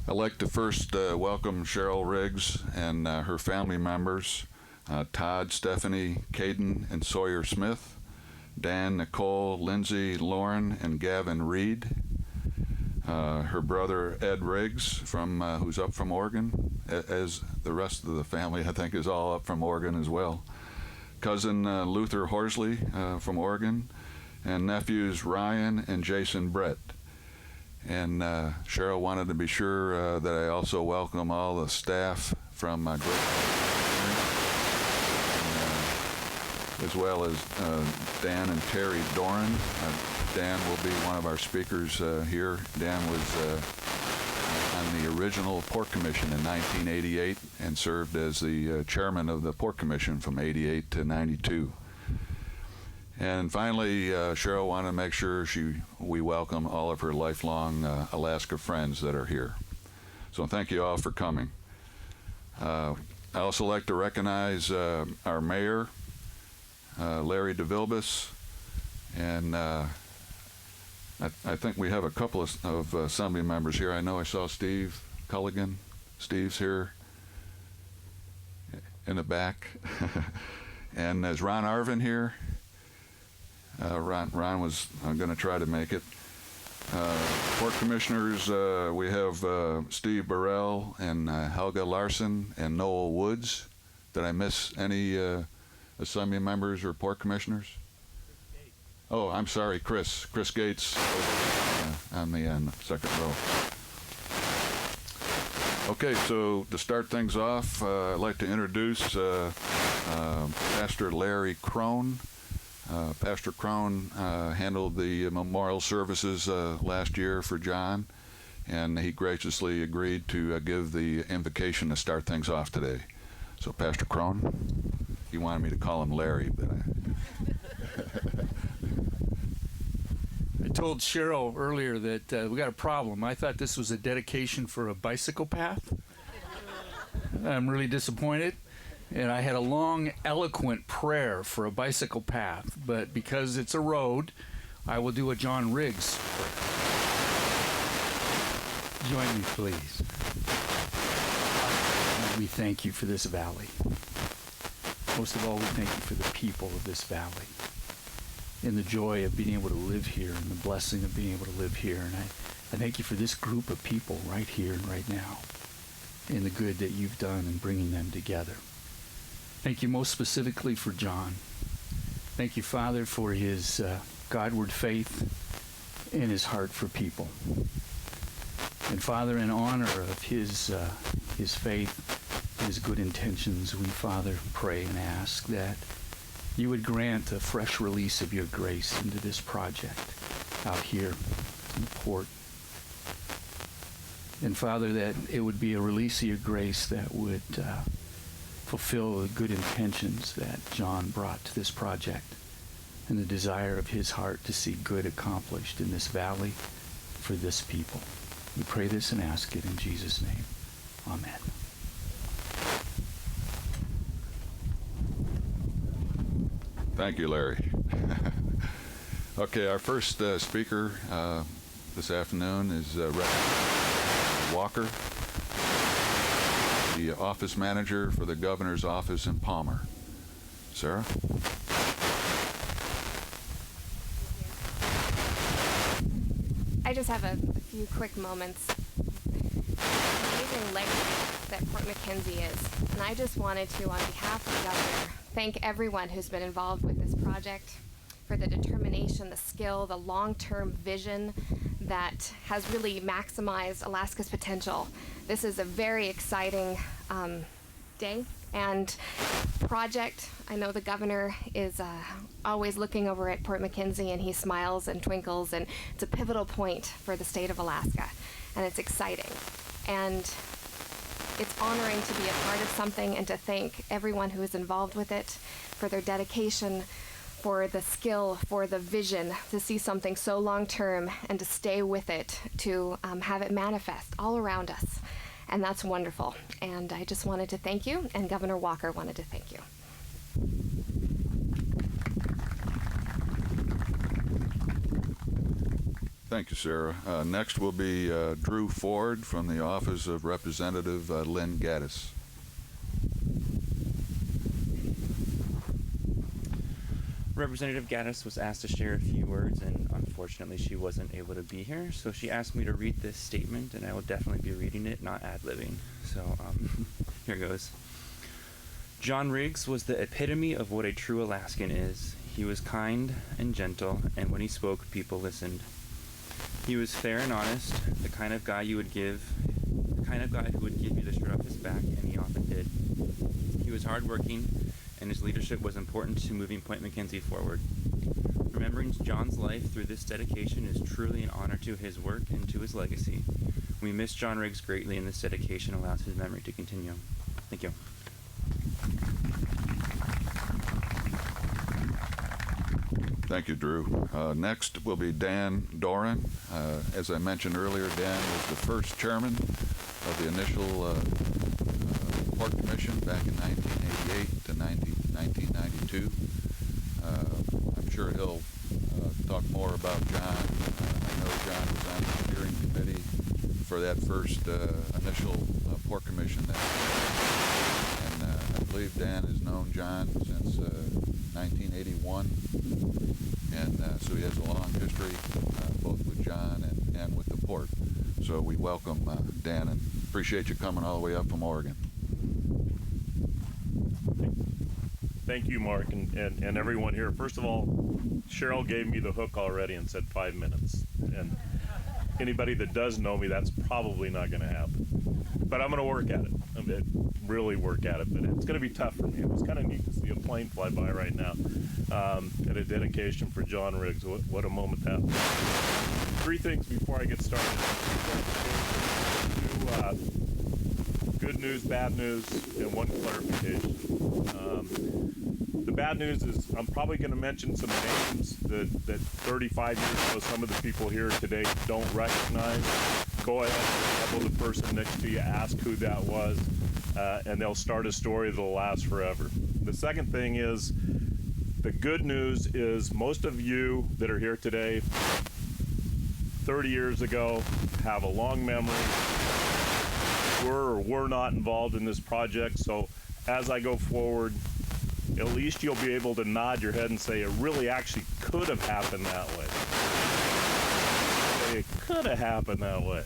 I'd like to first welcome Cheryl Riggs and her family members, Todd, Stephanie, Caden, and Sawyer Smith, Dan, Nicole, Lindsay, Lauren, and Gavin Reed, her brother Ed Riggs, who's up from Oregon, as the rest of the family, I think, is all up from Oregon as well. Cousin Luther Horsley from Oregon, and nephews Ryan and Jason Brett. And Cheryl wanted to be sure that I also welcome all the staff from Great as well as Dan and Terry Doran. Dan will be one of our speakers here. Dan was on the original Port Commission in 1988 and served as the chairman of the Port Commission from 88 to 92. And finally, Cheryl wanted to make sure we welcome all of her lifelong Alaska friends that are here. So thank you all for coming. I also like to recognize our mayor, Larry DeVilbiss, and I think we have a couple of assembly members here. I know I saw Steve Culligan. Steve's here in the back. And is Ron Arvin here? Ron was going to try to make it. Port commissioners, we have Steve Burrell and Helga Larson and Noel Woods. Did I miss any assembly members or port commissioners? Oh, I'm sorry, Chris Gates on the end, second row. Okay, so to start things off, I'd like to introduce Pastor Larry Crone. Pastor Crone handled the memorial services last year for John, and he graciously agreed to give the invocation to start things off today. So, Pastor Crone, he wanted me to call him Larry, but I told Cheryl earlier that we got a problem. I thought this was a dedication for a bicycle path. I'm really disappointed. And I had a long, eloquent prayer for a bicycle path, but because it's a road, I will do a John Riggs prayer. Join me, please. We thank you for this valley. Most of all, we thank you for the people of this valley and the joy of being able to live here and the blessing of being able to live here. And I thank you for this group of people right here and right now and the good that you've done in bringing them together. Thank you most specifically for John. Thank you, Father, for his Godward faith and his heart for people. And Father, in honor of his faith, his good intentions, we, Father, pray and ask that you would grant a fresh release of your grace into this project out here in the port. And Father, that it would be a release of your grace that would fulfill the good intentions that John brought to this project and the desire of his heart to see good accomplished in this valley for this people. We pray this and ask it in Jesus' name. Amen. thank you, Larry. Okay, our first speaker this afternoon is Reverend Walker, the office manager for the governor's office in Palmer. Sarah? I just have a few quick moments. Amazing legacy that Port McKenzie is. And I just wanted to, on behalf of the governor, thank everyone who's been involved with this project for the determination, the skill, the long-term vision that has really maximized Alaska's potential. This is a very exciting day and project. I know the governor is always looking over at Port McKenzie, and he smiles and twinkles, and it's a pivotal point for the state of Alaska, and it's exciting. And it's honoring to be a part of something and to thank everyone who is involved with it for their dedication, for the skill, for the vision to see something so long-term and to stay with it, to have it manifest all around us. And that's wonderful. And I just wanted to thank you, and Governor Walker wanted to thank you. Thank you, Sarah. Next will be Drew Ford from the Office of Representative Lynn Gaddis. Representative Gaddis was asked to share a few words, and unfortunately she wasn't able to be here, so she asked me to read this statement, and I will definitely be reading it, not ad-libbing. So here goes. John Riggs was the epitome of what a true Alaskan is. He was kind and gentle, and when he spoke, people listened. He was fair and honest, the kind of guy who would give you the shirt off his back, and he often did. He was hardworking, and his leadership was important to moving Point McKenzie forward. Remembering John's life through this dedication is truly an honor to his work and to his legacy. We miss John Riggs greatly, and this dedication allows his memory to continue. Thank you. Thank you, Drew. Next will be Dan Doran. As I mentioned earlier, Dan was the first chairman of the initial Port Commission back in 1988 to 1992. I'm sure he'll talk more about John. I know John was on the steering committee for that first initial Port Commission. And I believe Dan has known John since 1981. And so he has a long history both with John and with the port. So we welcome Dan and appreciate you coming all the way up from Oregon. Thank you, Mark, and everyone here. First of all, Cheryl gave me the hook already and said 5 minutes. And anybody that does know me, that's probably not going to happen. But I'm going to work at it. I'm going to really work at it. But it's going to be tough for me. It was kind of neat to see a plane fly by right now at a dedication for John Riggs. What a moment that was. 3 things before I get started. Good news, bad news, and 1 clarification. The bad news is I'm probably going to mention some names that 35 years ago some of the people here today don't recognize. Go ahead and the person next to you, ask who that was, and they'll start a story that'll last forever. The second thing is, the good news is most of you that are here today 30 years ago have a long memory, were or were not involved in this project, so as I go forward, at least you'll be able to nod your head and say it really actually could have happened that way. It could have happened that way.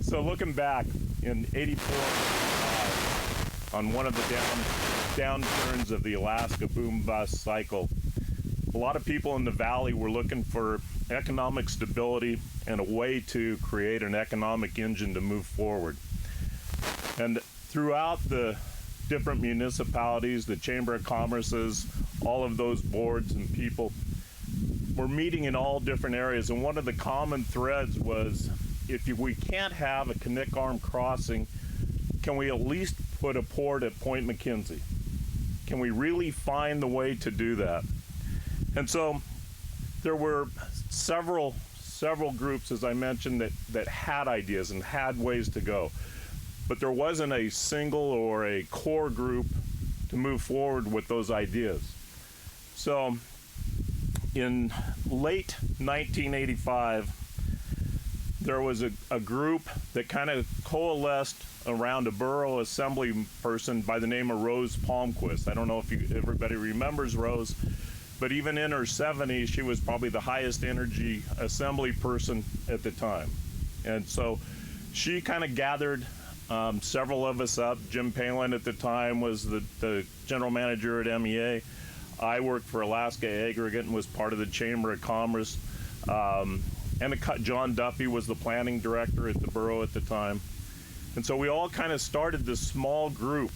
So looking back in '84, on one of the downturns of the Alaska boom-bust cycle, a lot of people in the valley were looking for economic stability and a way to create an economic engine to move forward. And throughout the different municipalities, the Chamber of Commerce's, all of those boards and people were meeting in all different areas. And one of the common threads was, if we can't have a Knik Arm crossing, can we at least put a port at Point McKenzie? Can we really find the way to do that? And so there were several groups, as I mentioned, that had ideas and had ways to go. But there wasn't a single or a core group to move forward with those ideas. So in late 1985, there was a group that kind of coalesced around a borough assembly person by the name of Rose Palmquist. I don't know if everybody remembers Rose, but even in her 70s, she was probably the highest energy assembly person at the time. And so she kind of gathered several of us up. Jim Palin at the time was the general manager at MEA. I worked for Alaska Aggregate and was part of the Chamber of Commerce. And John Duffy was the planning director at the borough at the time. And so we all kind of started this small group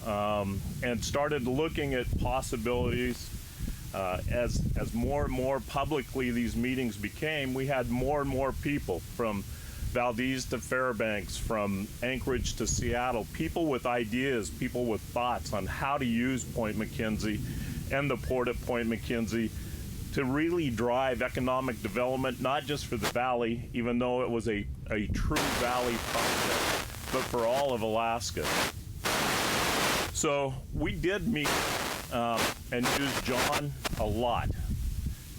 and started looking at possibilities. As more and more publicly these meetings became, we had more and more people from Valdez to Fairbanks, from Anchorage to Seattle, people with ideas, people with thoughts on how to use Point McKenzie and the port at Point McKenzie to really drive economic development, not just for the valley, even though it was a true valley project, but for all of Alaska. So we did meet and use John a lot.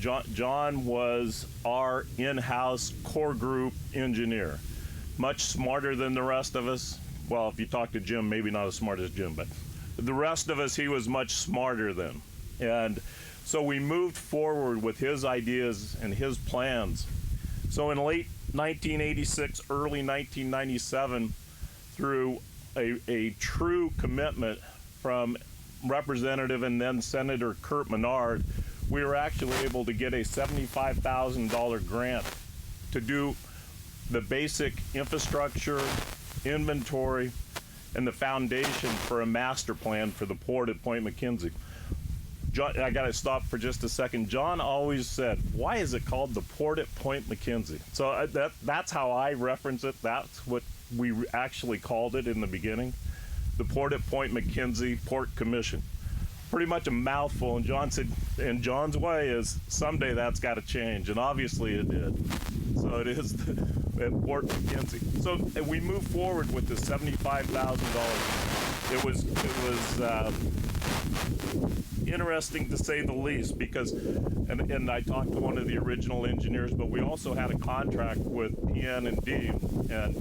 John was our in-house core group engineer, much smarter than the rest of us. Well, if you talk to Jim, maybe not as smart as Jim, but the rest of us, he was much smarter than. And so we moved forward with his ideas and his plans. So in late 1986, early 1997, through a true commitment from Representative and then Senator Kurt Menard, we were actually able to get a $75,000 grant to do the basic infrastructure, inventory, and the foundation for a master plan for the port at Point McKenzie. John, I got to stop for just a second. John always said, why is it called the port at Point McKenzie? So that's how I reference it. That's what we actually called it in the beginning. The port at Point McKenzie Port Commission. Pretty much a mouthful, and John said, in John's way is, someday that's got to change, and obviously it did. So it is at Port McKenzie. So we moved forward with the $75,000. It was interesting to say the least, because, and I talked to one of the original engineers, but we also had a contract with PN&D, and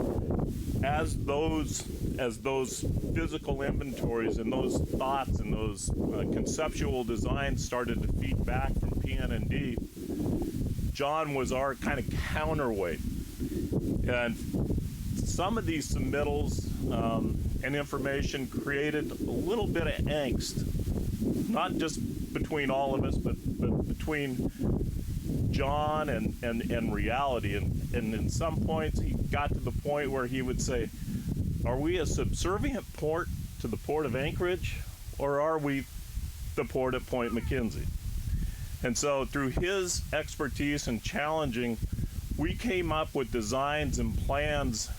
as those physical inventories and those thoughts and those conceptual designs started to feed back from PN&D, John was our kind of counterweight. And some of these submittals and information created a little bit of angst, not just between all of us, but between John and reality. And in some points, he got to the point where he would say, are we a subservient port to the Port of Anchorage, or are we the port at Point McKenzie? And so through his expertise and challenging, we came up with designs and plans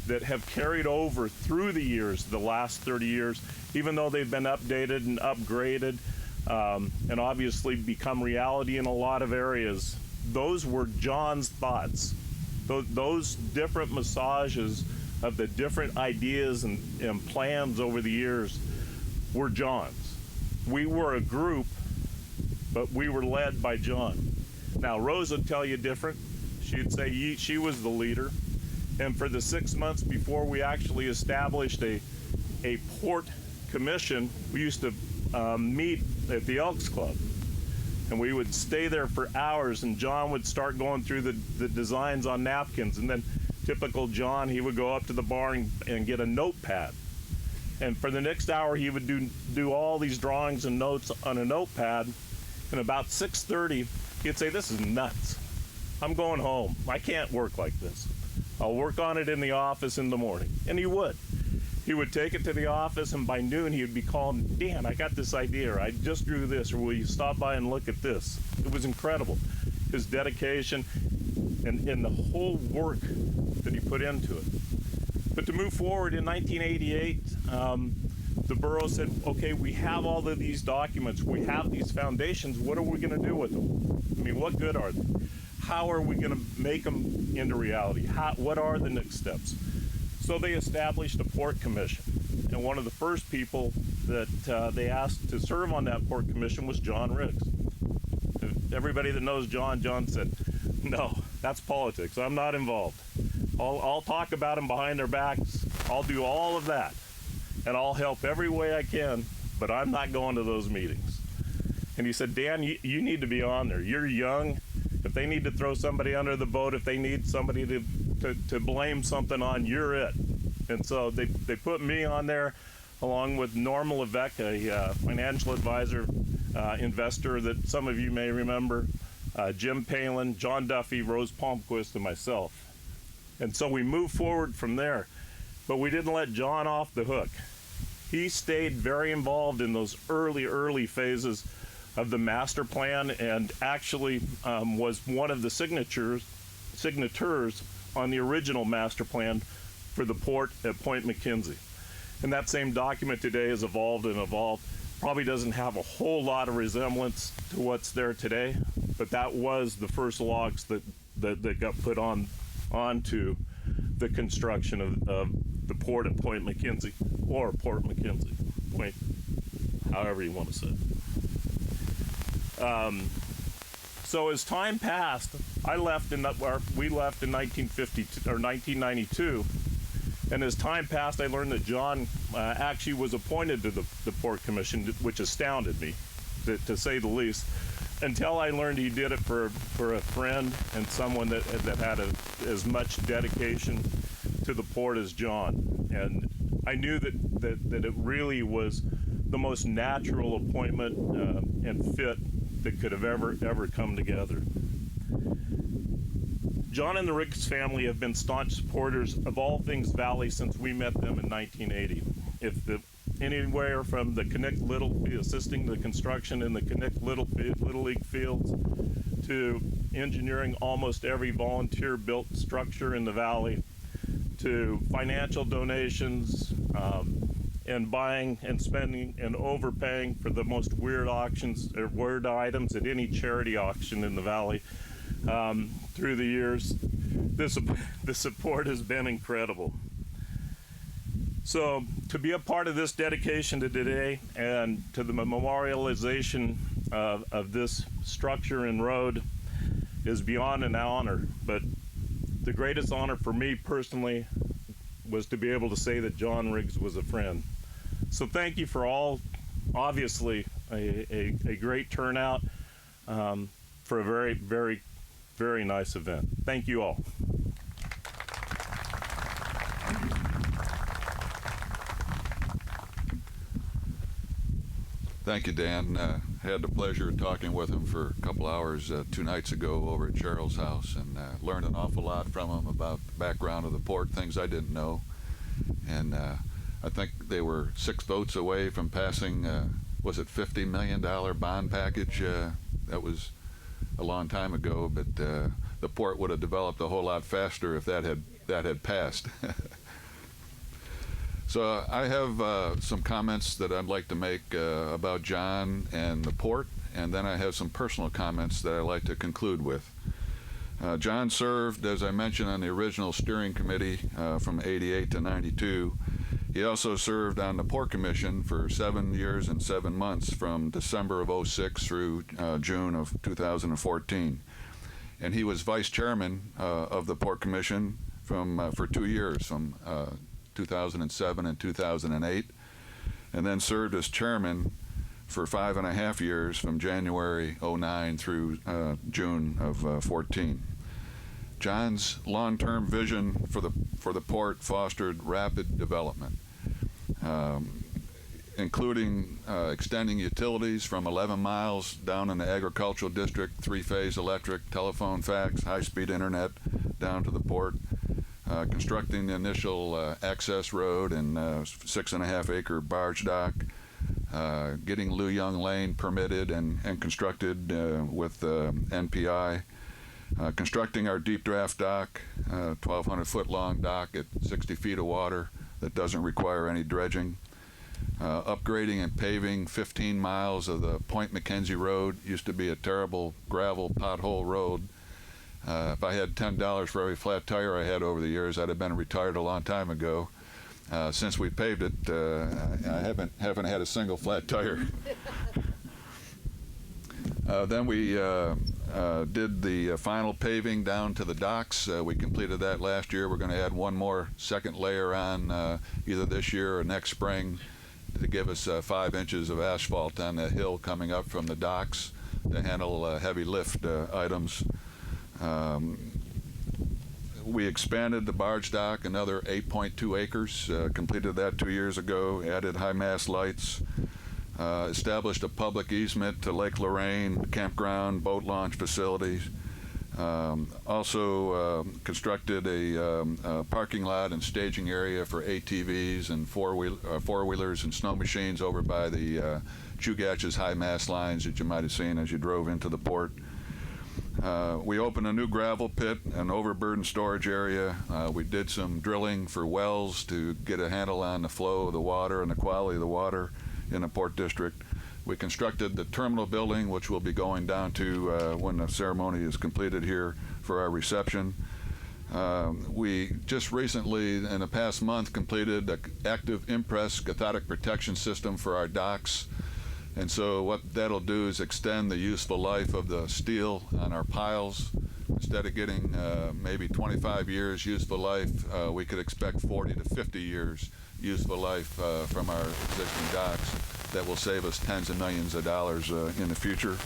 that have carried over through the years, the last 30 years, even though they've been updated and upgraded and obviously become reality in a lot of areas. Those were John's thoughts. Those different massages of the different ideas and plans over the years were John's. We were a group, but we were led by John. Now, Rose would tell you different. She'd say she was the leader. And for the 6 months before we actually established a port commission, we used to meet at the Elks Club. And we would stay there for hours, and John would start going through the designs on napkins. And then typical John, he would go up to the bar and get a notepad. And for the next hour, he would do all these drawings and notes on a notepad. And about 6:30, he'd say, this is nuts. I'm going home. I can't work like this. I'll work on it in the office in the morning. And he would. He would take it to the office, and by noon he would be calling, Dan, I got this idea, or I just drew this, or will you stop by and look at this? It was incredible. His dedication and the whole work that he put into it. But to move forward, in 1988, the borough said, okay, we have all of these documents, we have these foundations, what are we going to do with them? I mean, what good are they? How are we going to make them into reality? What are the next steps? So they established a port commission. And one of the first people that they asked to serve on that port commission was John Riggs. Everybody that knows John said, no, that's politics. I'm not involved. I'll talk about them behind their backs. I'll do all of that. And I'll help every way I can, but I'm not going to those meetings. And he said, Dan, you need to be on there. You're young. If they need to throw somebody under the boat, if they need somebody to blame something on, you're it. And so they put me on there along with Norm Levesque, a financial advisor, investor that some of you may remember, Jim Palin, John Duffy, Rose Palmquist, and myself. And so we moved forward from there. But we didn't let John off the hook. He stayed very involved in those early phases of the master plan, and actually was one of the signators on the original master plan for the port at Point McKenzie. And that same document today has evolved and evolved. Probably doesn't have a whole lot of resemblance to what's there today, but that was the first logs that got put onto the construction of the port at Point McKenzie, or Port McKenzie, Point, however you want to say it. So as time passed, we left in 1952 or 1992, and as time passed, I learned that John actually was appointed to the Port Commission, which astounded me, to say the least. Until I learned he did it for a friend and someone that had as much dedication to the port as John, and I knew that it really was the most natural appointment and fit that could have ever come together. John and the Riggs family have been staunch supporters of all things Valley since we met them in 1980. Anywhere from the Connect Little, assisting the construction in the Connect Little League fields, to engineering almost every volunteer-built structure in the Valley, to financial donations, and buying and spending and overpaying for the most weird auctions or weird items at any charity auction in the Valley. Through the years, the support has been incredible. So to be a part of this dedication to today and to the memorialization of this structure and road is beyond an honor, but the greatest honor for me personally was to be able to say that John Riggs was a friend. So thank you for all, obviously a great turnout for a very, very, very nice event. Thank you all. Thank you, Dan. Had the pleasure of talking with him for a couple hours 2 nights ago over at Cheryl's house, and learned an awful lot from him about the background of the port, things I didn't know. And I think they were 6 votes away from passing, was it $50 million bond package? That was a long time ago, but the port would have developed a whole lot faster if that had passed. So I have some comments that I'd like to make about John and the port, and then I have some personal comments that I'd like to conclude with. John served, as I mentioned, on the original steering committee from 88 to 92. He also served on the Port Commission for 7 years and 7 months from December of 06 through June of 2014. And he was vice chairman of the Port Commission for 2 years, from 2007 and 2008, and then served as chairman for 5.5 years from January 09 through June of 14. John's long-term vision for the port fostered rapid development, including extending utilities from 11 miles down in the agricultural district, 3-phase electric, telephone, fax, high-speed internet down to the port, constructing the initial access road and 6.5-acre barge dock, getting Lou Young Lane permitted and constructed with NPI, constructing our deep draft dock, 1,200-foot long dock at 60 feet of water that doesn't require any dredging, upgrading and paving 15 miles of the Point McKenzie Road. Used to be a terrible gravel pothole road. If I had $10 for every flat tire I had over the years, I'd have been retired a long time ago. Since we paved it, I haven't had a single flat tire. Then we did the final paving down to the docks. We completed that last year. We're going to add one more second layer on either this year or next spring to give us 5 inches of asphalt on the hill coming up from the docks to handle heavy lift items. We expanded the barge dock another 8.2 acres, completed that 2 years ago, added high mast lights, established a public easement to Lake Lorraine, campground, boat launch facilities. Also constructed a parking lot and staging area for ATVs and four-wheelers and snow machines over by the Chugach's high mast lines that you might have seen as you drove into the port. We opened a new gravel pit, an overburden storage area. We did some drilling for wells to get a handle on the flow of the water and the quality of the water in the Port District. We constructed the terminal building, which we'll be going down to when the ceremony is completed here for our reception. We just recently, in the past month, completed an active impress cathodic protection system for our docks And so what that'll do is extend the useful life of the steel on our piles. Instead of getting maybe 25 years useful life, we could expect 40 to 50 years useful life from our existing docks. That will save us tens of millions of dollars in the future.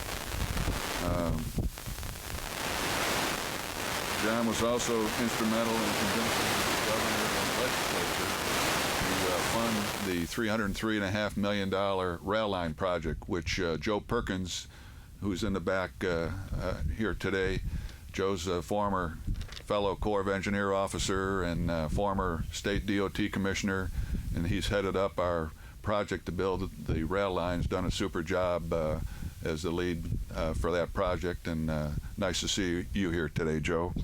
John was also instrumental in convincing the governor and legislature to fund the $303.5 million rail line project, which Joe Perkins, who's in the back here today, Joe's a former fellow Corps of Engineer officer and former state DOT commissioner, and he's headed up our project to build the rail lines, done a super job as the lead for that project, and nice to see you here today, Joe.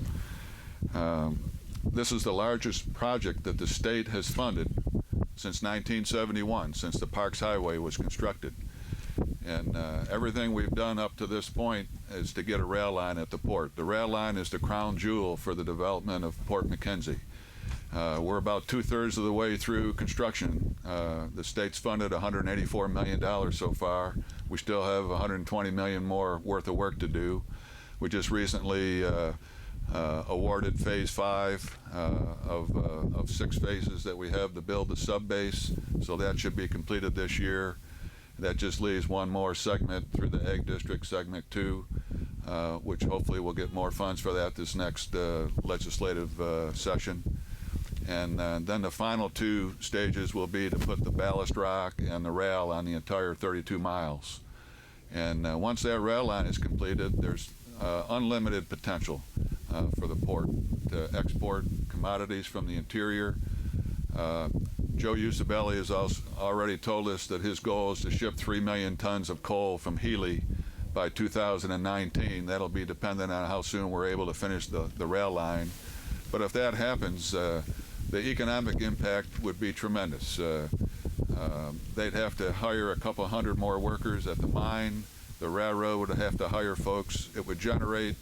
This is the largest project that the state has funded since 1971, since the Parks Highway was constructed. And everything we've done up to this point is to get a rail line at the port. The rail line is the crown jewel for the development of Port McKenzie. We're about 2/3 of the way through construction. The state's funded $184 million so far. We still have $120 million more worth of work to do. We just recently awarded phase 5 of 6 phases that we have to build the sub-base, so that should be completed this year. That just leaves one more segment through the Ag District, segment 2, which hopefully we'll get more funds for that this next legislative session. And then the final 2 stages will be to put the ballast rock and the rail on the entire 32 miles. And once that rail line is completed, there's unlimited potential for the port to export commodities from the interior. Joe Usabelli has also already told us that his goal is to ship 3 million tons of coal from Healy by 2019. That'll be dependent on how soon we're able to finish the rail line. But if that happens, the economic impact would be tremendous. They'd have to hire a couple hundred more workers at the mine. The railroad would have to hire folks. It would generate,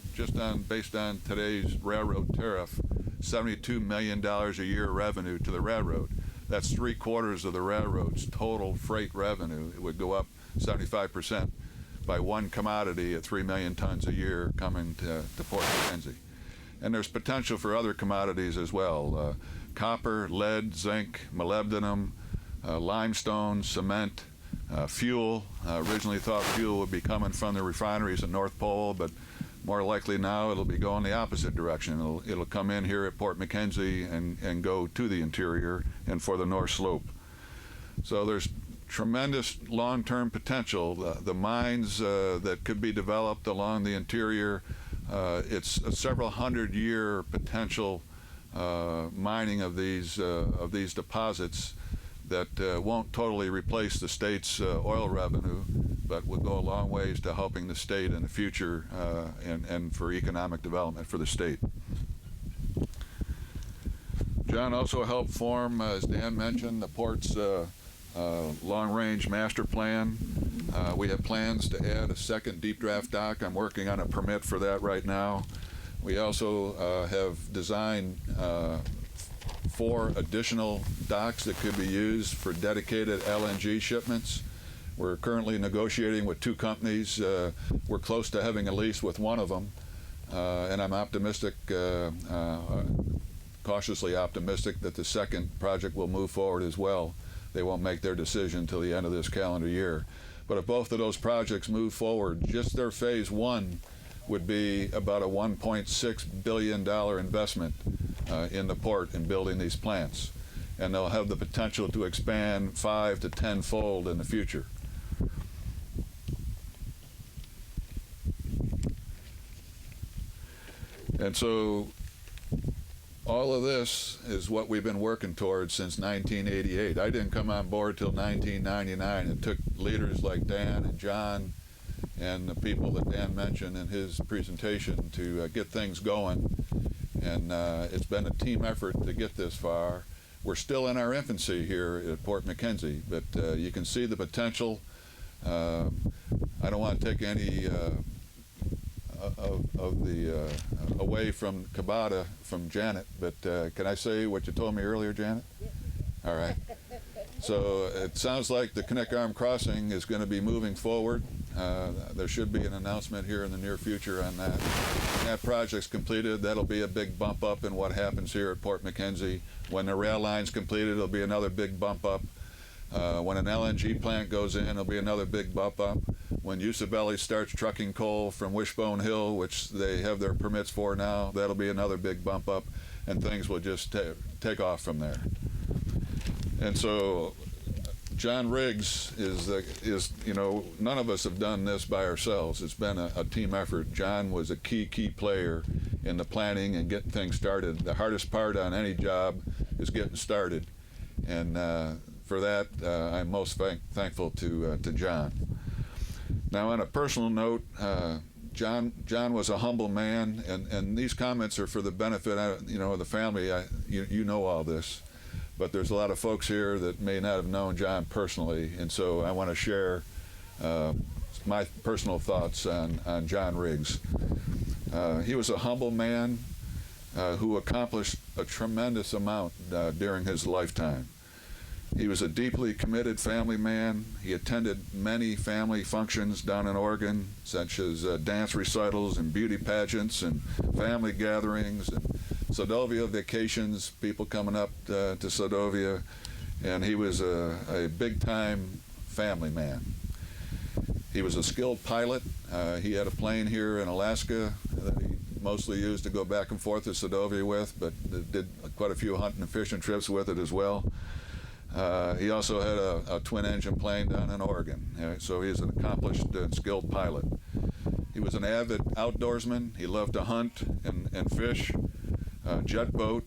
based on today's railroad tariff, $72 million a year revenue to the railroad. That's 3/4 of the railroad's total freight revenue. It would go up 75% by one commodity at 3 million tons a year coming to Port McKenzie. And there's potential for other commodities as well. Copper, lead, zinc, molybdenum, limestone, cement, fuel. Originally thought fuel would be coming from the refineries at North Pole, but more likely now it'll be going the opposite direction. It'll come in here at Port McKenzie and go to the interior and for the North Slope. So there's tremendous long-term potential. The mines that could be developed along the interior, it's a several hundred-year potential mining of these deposits that won't totally replace the state's oil revenue, but will go a long ways to helping the state in the future and for economic development for the state. John also helped form, as Dan mentioned, the port's long-range master plan. We have plans to add a second deep draft dock. I'm working on a permit for that right now. We also have designed 4 additional docks that could be used for dedicated LNG shipments. We're currently negotiating with 2 companies. We're close to having a lease with one of them, and I'm optimistic, cautiously optimistic, that the second project will move forward as well. They won't make their decision until the end of this calendar year. But if both of those projects move forward, just their phase 1 would be about a $1.6 billion investment in the port in building these plants. And they'll have the potential to expand 5 to 10-fold in the future. And so all of this is what we've been working towards since 1988. I didn't come on board till 1999. It took leaders like Dan and John and the people that Dan mentioned in his presentation to get things going. And it's been a team effort to get this far. We're still in our infancy here at Port McKenzie, but you can see the potential. I don't want to take any of the away from Cabada from Janet, but can I say what you told me earlier, Janet? Yeah. All right. So it sounds like the Knik Arm Crossing is going to be moving forward. There should be an announcement here in the near future on that. When that project's completed, that'll be a big bump up in what happens here at Port McKenzie. When the rail line's completed, it'll be another big bump up. When an LNG plant goes in, it'll be another big bump up. When Usabelli starts trucking coal from Wishbone Hill, which they have their permits for now, that'll be another big bump up, and things will just take off from there. And so John Riggs is none of us have done this by ourselves. It's been a team effort. John was a key player in the planning and getting things started. The hardest part on any job is getting started, and for that I'm most thankful to John. Now, on a personal note, John was a humble man, and these comments are for the benefit of the family. You know all this. But there's a lot of folks here that may not have known John personally, and so I want to share my personal thoughts on John Riggs. He was a humble man who accomplished a tremendous amount during his lifetime. He was a deeply committed family man. He attended many family functions down in Oregon, such as dance recitals and beauty pageants and family gatherings and Sadovia vacations, people coming up to Sadovia, and he was a big-time family man. He was a skilled pilot. He had a plane here in Alaska that he mostly used to go back and forth to Sadovia with, but did quite a few hunting and fishing trips with it as well. He also had a twin-engine plane down in Oregon, so he's an accomplished and skilled pilot. He was an avid outdoorsman. He loved to hunt and fish. Jet boat.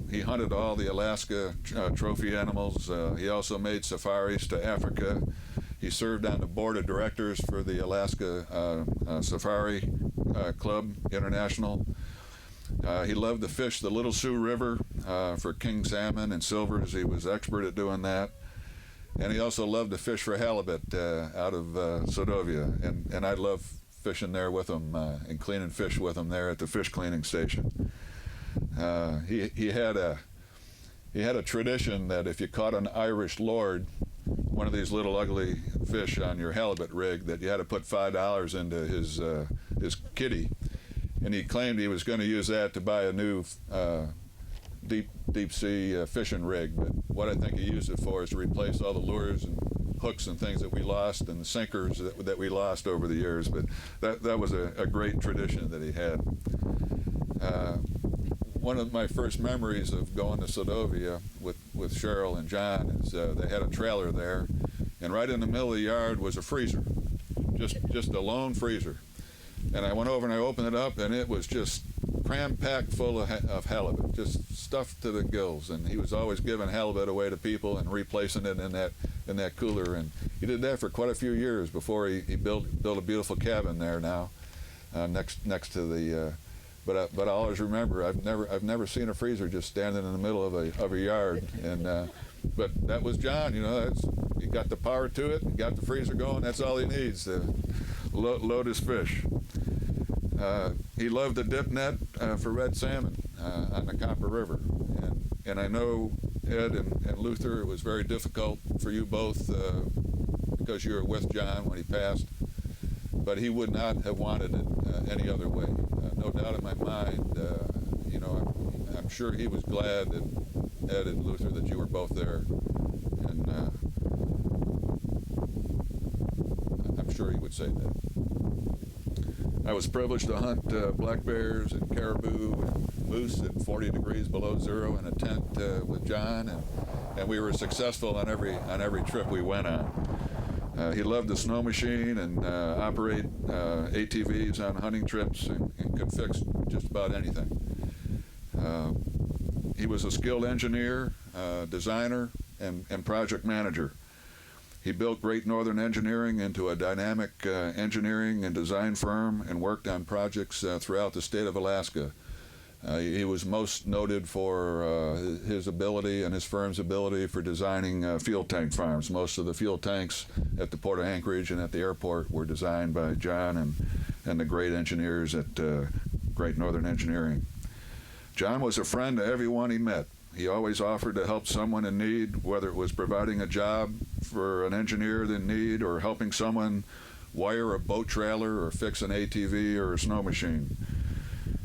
He hunted all the Alaska trophy animals. He also made safaris to Africa. He served on the board of directors for the Alaska Safari Club International. He loved to fish the Little Sioux River for king salmon and silvers. He was expert at doing that. And he also loved to fish for halibut out of Sadovia. And I love fishing there with him and cleaning fish with him there at the fish cleaning station. He had a tradition that if you caught an Irish lord, one of these little ugly fish on your halibut rig, that you had to put $5 into his kitty, and he claimed he was going to use that to buy a new deep sea fishing rig. But what I think he used it for is to replace all the lures and hooks and things that we lost and the sinkers that we lost over the years. But that was a great tradition that he had. One of my first memories of going to Sadovia with Cheryl and John is they had a trailer there, and right in the middle of the yard was a freezer, just a lone freezer. And I went over and I opened it up, and it was just cram-packed full of halibut, just stuffed to the gills. And he was always giving halibut away to people and replacing it in that cooler. And he did that for quite a few years before he built a beautiful cabin there now, next to the. But I always remember I've never seen a freezer just standing in the middle of a yard. And but that was John. He got the power to it and got the freezer going. That's all he needs to load his fish. He loved the dip net for red salmon on the Copper River. And I know, Ed and Luther, it was very difficult for you both because you were with John when he passed. But he would not have wanted it any other way. No doubt in my mind, I'm sure he was glad that Ed and Luther, that you were both there. And I'm sure he would say that. I was privileged to hunt black bears and caribou and moose at 40 degrees below zero in a tent with John, and we were successful on every trip we went on. He loved the snow machine and operate ATVs on hunting trips and could fix just about anything. He was a skilled engineer, designer, and project manager. He built Great Northern Engineering into a dynamic engineering and design firm and worked on projects throughout the state of Alaska. He was most noted for his ability and his firm's ability for designing fuel tank farms. Most of the fuel tanks at the Port of Anchorage and at the airport were designed by John and the great engineers at Great Northern Engineering. John was a friend to everyone he met. He always offered to help someone in need, whether it was providing a job for an engineer in need or helping someone wire a boat trailer or fix an ATV or a snow machine.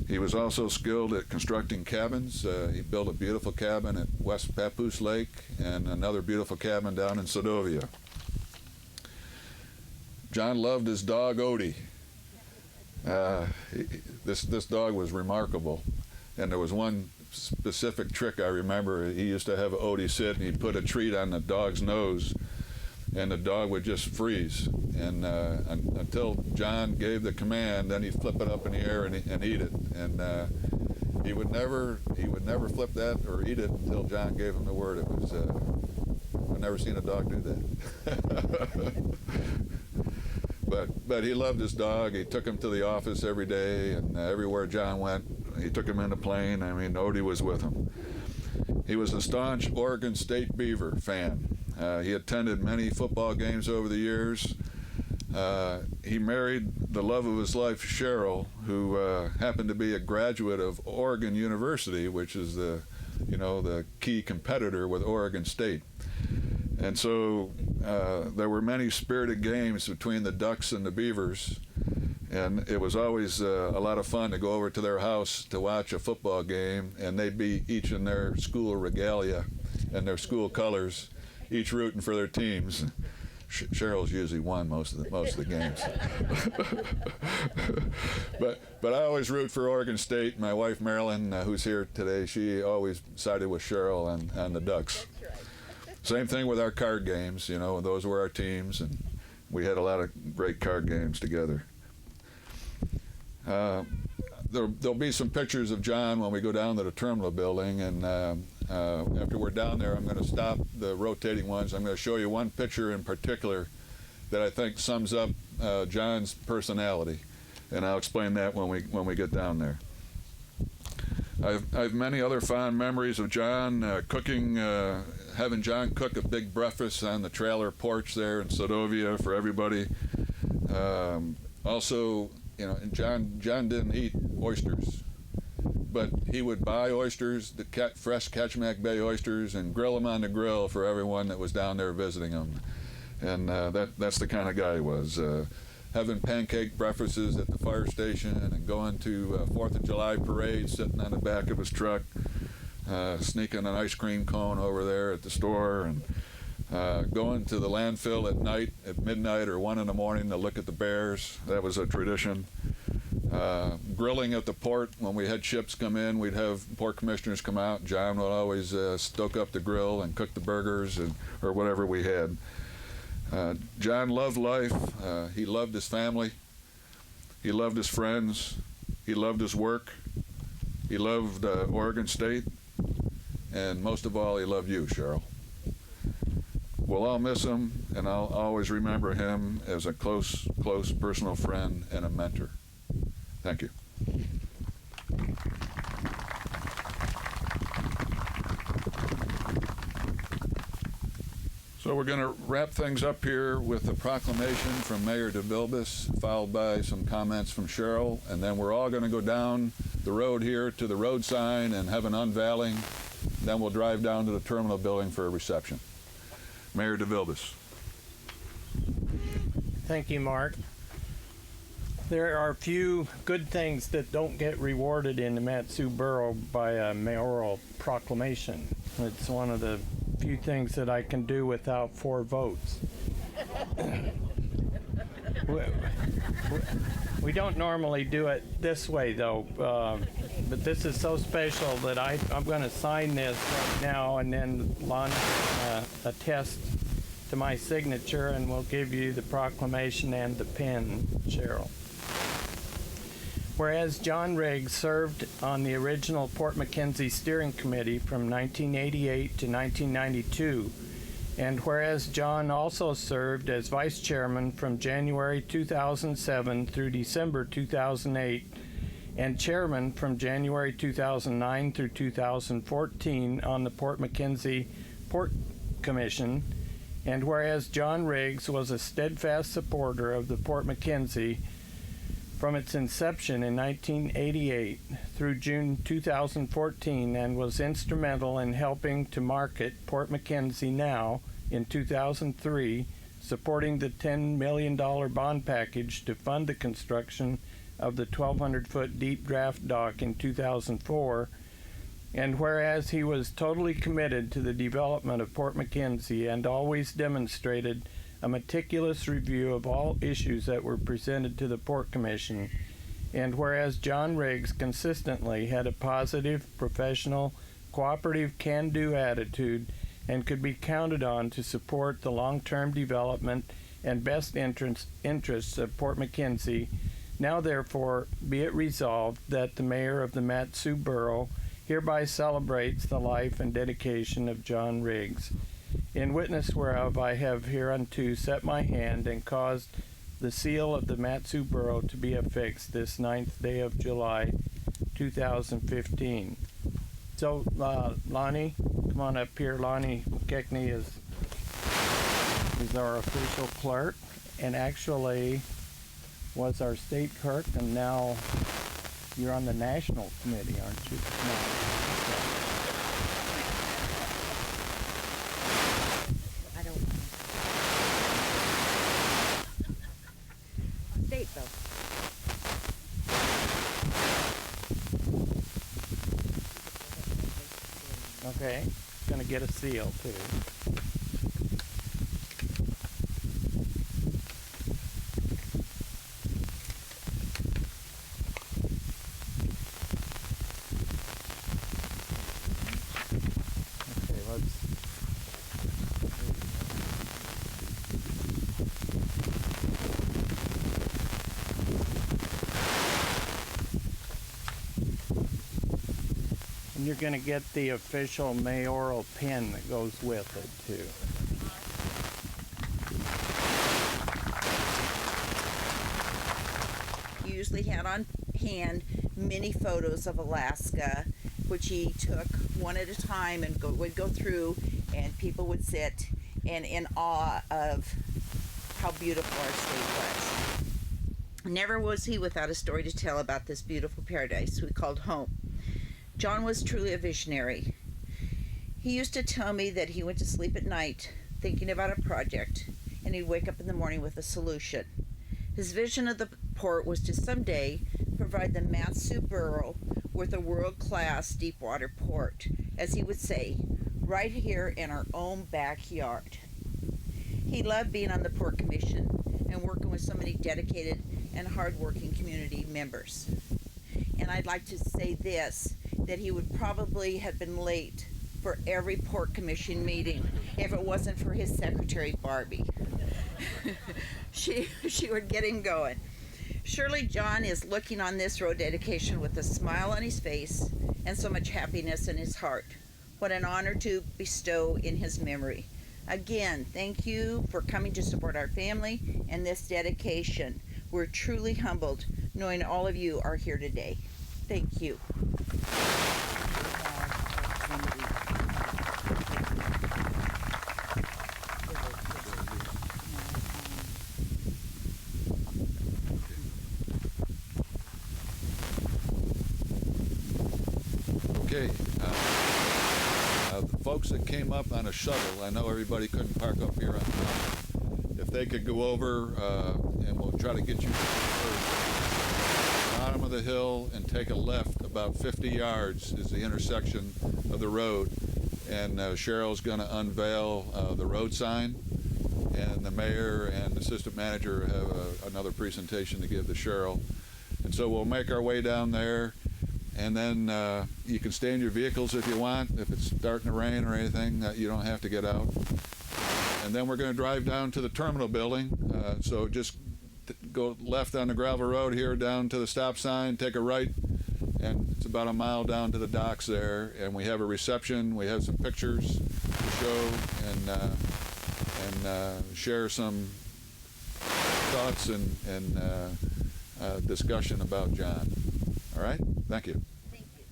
He was also skilled at constructing cabins. He built a beautiful cabin at West Papoose Lake and another beautiful cabin down in Sedovia. John loved his dog, Odie. This dog was remarkable. And there was one specific trick I remember. He used to have Odie sit and he'd put a treat on the dog's nose and the dog would just freeze. And until John gave the command, then he'd flip it up in the air and eat it. And he would never flip that or eat it until John gave him the word. It was I've never seen a dog do that. But he loved his dog. He took him to the office every day, and everywhere John went, he took him in the plane. I mean, Odie was with him. He was a staunch Oregon State Beaver fan. He attended many football games over the years. He married the love of his life, Cheryl, who happened to be a graduate of Oregon University, which is the key competitor with Oregon State. And so there were many spirited games between the Ducks and the Beavers, and it was always a lot of fun to go over to their house to watch a football game, and they'd be each in their school regalia and their school colors, each rooting for their teams. Cheryl's usually won most of the games. but I always root for Oregon State. My wife Marilyn, who's here today, she always sided with Cheryl and the Ducks. Same thing with our card games, those were our teams, and we had a lot of great card games together. There'll be some pictures of John when we go down to the terminal building, and after we're down there, I'm going to stop the rotating ones. I'm going to show you one picture in particular that I think sums up John's personality, and I'll explain that when we get down there. I have many other fond memories of John cooking, having John cook a big breakfast on the trailer porch there in Sedovia for everybody. Also, John didn't eat oysters, but he would buy oysters, the fresh Kachemak Bay oysters, and grill them on the grill for everyone that was down there visiting him. And that's the kind of guy he was. Having pancake breakfasts at the fire station and going to 4th of July parades, sitting on the back of his truck, sneaking an ice cream cone over there at the store, and going to the landfill at night, at midnight or 1 in the morning to look at the bears. That was a tradition. Grilling at the port. When we had ships come in, we'd have port commissioners come out. John would always stoke up the grill and cook the burgers or whatever we had. John loved life. He loved his family. He loved his friends. He loved his work. He loved Oregon State. And most of all, he loved you, Cheryl. We'll all miss him, and I'll always remember him as a close personal friend and a mentor. Thank you. So we're going to wrap things up here with a proclamation from Mayor DeVilbiss, followed by some comments from Cheryl, and then we're all going to go down the road here to the road sign and have an unveiling. Then we'll drive down to the terminal building for a reception. Mayor DeVilbiss. Thank you, Mark. There are a few good things that don't get rewarded in the Mat-Su Borough by a mayoral proclamation. It's one of the few things that I can do without 4 votes. We don't normally do it this way, though, but this is so special that I'm going to sign this right now and then launch a test to my signature, and we'll give you the proclamation and the pen, Cheryl. Whereas John Riggs served on the original Port McKenzie Steering Committee from 1988 to 1992, and whereas John also served as Vice Chairman from January 2007 through December 2008, and Chairman from January 2009 through 2014 on the Port McKenzie Port Commission, and whereas John Riggs was a steadfast supporter of the Port McKenzie from its inception in 1988 through June 2014 and was instrumental in helping to market Port McKenzie Now in 2003, supporting the $10 million bond package to fund the construction of the 1,200-foot deep draft dock in 2004, and whereas he was totally committed to the development of Port McKenzie and always demonstrated a meticulous review of all issues that were presented to the Port Commission, and whereas John Riggs consistently had a positive, professional, cooperative, can-do attitude and could be counted on to support the long-term development and best interests of Port McKenzie, now therefore be it resolved that the Mayor of the Mat-Su Borough hereby celebrates the life and dedication of John Riggs. In witness whereof I have hereunto set my hand and caused the seal of the Mat-Su Borough to be affixed this 9th day of July, 2015. So, Lonnie, come on up here. Lonnie McKechnie is our official clerk, and actually was our state clerk, and now you're on the national committee, aren't you? No. I don't know. State though. Okay, gonna get a seal too. Okay, let's. And you're going to get the official mayoral pin that goes with it, too. He usually had on hand many photos of Alaska, which he took one at a time and would go through, and people would sit and in awe of how beautiful our state was. Never was he without a story to tell about this beautiful paradise we called home. John was truly a visionary. He used to tell me that he went to sleep at night thinking about a project, and he'd wake up in the morning with a solution. His vision of the port was to someday provide the Mat-Su Borough with a world-class deepwater port, as he would say, right here in our own backyard. He loved being on the Port Commission and working with so many dedicated and hardworking community members. And I'd like to say this, that he would probably have been late for every Port Commission meeting if it wasn't for his secretary, Barbie. She would get him going. Surely John is looking on this road dedication with a smile on his face and so much happiness in his heart. What an honor to bestow in his memory. Again, thank you for coming to support our family and this dedication. We're truly humbled knowing all of you are here today. Thank you. Okay. The folks that came up on a shuttle, I know everybody couldn't park up here on top. If they could go over, and we'll try to get you to the bottom of the hill and take a left about 50 yards is the intersection of the road. And Cheryl's going to unveil the road sign, and the mayor and assistant manager have another presentation to give to Cheryl. And so we'll make our way down there, and then you can stay in your vehicles if you want. If it's starting to rain or anything, you don't have to get out. And then we're going to drive down to the terminal building. So just go left on the gravel road here down to the stop sign, take a right, and it's about a mile down to the docks there. And we have a reception. We have some pictures to show and share some thoughts and discussion about John. All right? Thank you. Thank you.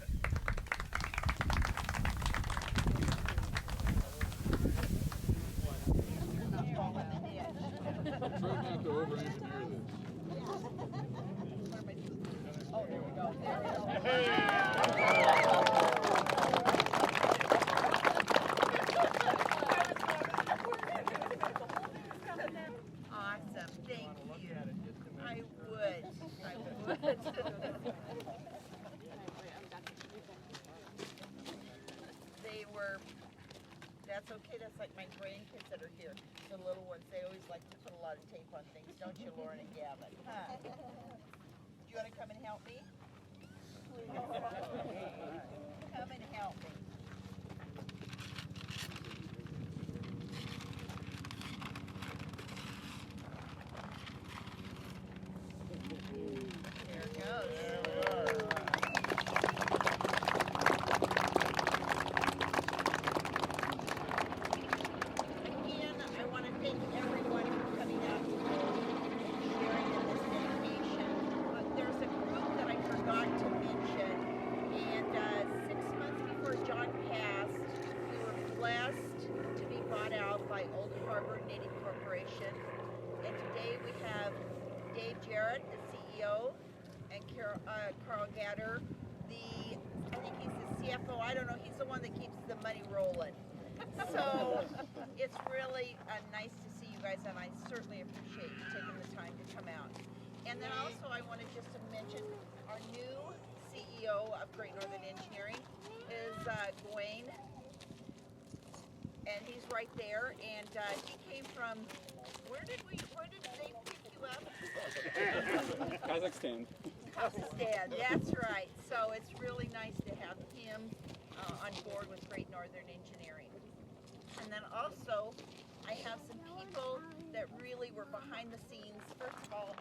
Try not to over-engineer this. That's okay. That's like my grandkids that are here. The little ones, they always like to put a lot of tape on things, don't you, Lauren and Gavin? Huh? Do you want to come and help me? Please. Come and help me. There it goes. There we are. Again, I want to thank everyone for coming out today and sharing in this dedication. There's a group that I forgot to mention, and 6 months before John passed, we were blessed to be bought out by Old Harbor Knitting Corporation. And today we have Dave Jarrett, the CEO, and Carl Gatter, I think he's the CFO. I don't know. He's the one that keeps the money rolling. So it's really nice to see you guys, and I certainly appreciate you taking the time to come out. And then also I wanted just to mention our new CEO of Great Northern Engineering is Dwayne, and he's right there. And he came from where did they pick you up? Kazakhstan. Kazakhstan, that's right. So it's really nice to have him on board with Great Northern Engineering. And then also, I have some people that really were behind the scenes. First of all,